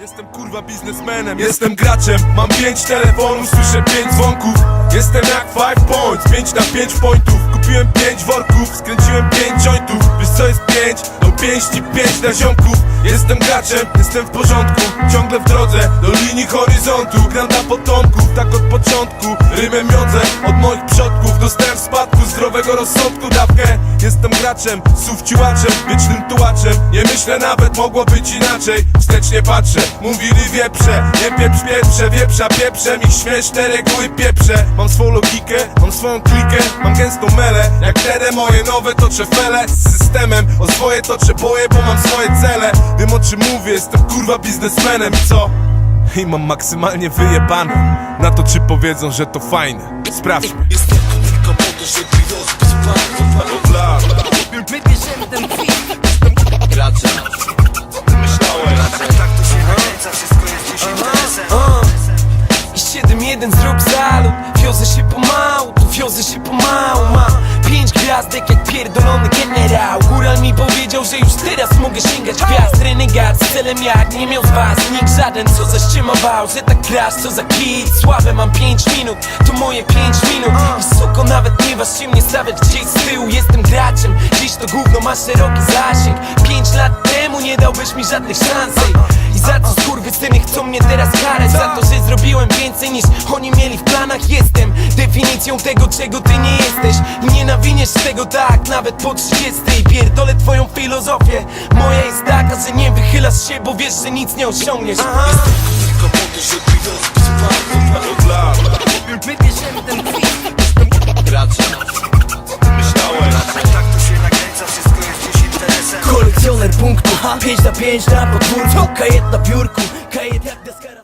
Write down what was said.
Jestem kurwa biznesmenem, jestem graczem. Mam 5 telefonów, słyszę 5 dzwonków. Jestem jak 5 points, 5 na 5 pointów. Kupiłem 5 worków, skręciłem 5 jointów. Wiesz co jest 5? No pięści 5 na ziomków. Jestem graczem, jestem w porządku. Ciągle w drodze, do linii horyzontu. Gram dla potomków, tak od początku. Rymem miodzę, od moich przodków. Dostałem w spadku zdrowego rozsądku dawkę. Jestem graczem, sufciłaczem, wiecznym tułaczem. Nie myślę nawet, mogło być inaczej. Wstecznie patrzę, mówili wieprze. Nie pieprz pieprze, wieprza pieprzem. Ich śmieszne reguły pieprze. Mam swą logikę, mam swoją klikę. Mam gęstą melę, jak te moje nowe toczę fele. Z systemem, o swoje toczę boje, bo mam swoje cele. Wiem o czym mówię, jestem kurwa biznesmenem i co? I mam maksymalnie wyjebane na to, czy powiedzą, że to fajne. Sprawdźmy. Jestem tylko po to, żeby rozbić pan. Wybierzemy ten beat. Gracze. Myślałem. Tak to się nakręca, wszystko jest dziś interesem. I 7-1 zrób zalub. Wiozę się pomału, tu wiozę się pomału. Mam 5 gwiazdek jak pierdolony generał. Góral mi powiedział, że już teraz mogę sięgać gwiazd. Renegat z celem jak nie miał z was nikt żaden, co zaściemował, że tak grasz, co za kit. Sławę mam 5 minut, to moje 5 minut. I suko, nawet nie waż się mnie stawiać gdzieś z tyłu. Jestem graczem, dziś to gówno ma szeroki zasięg. 5 lat temu nie dałbyś mi żadnych szans. I za to skurwysyny chcą mnie teraz karać. Za to, że zrobiłem więcej niż oni mieli w planach. Jestem definicją tego, czego ty nie jesteś. I nie nawiniesz tego tak, nawet po 30. Pierdolę twoją filozofię. Moja jest taka, że nie wychylasz się, bo wiesz, że nic nie osiągniesz. Jestem tylko po to, żeby rozbić pan. Wybierzemy ten beat. Gracze. Myślałem. Tak to się nakręca, wszystko jest dziś interesem. Kolekcjoner punktów, 5 na 5 na podwórku. Kajet na biurku, kajet jak deska.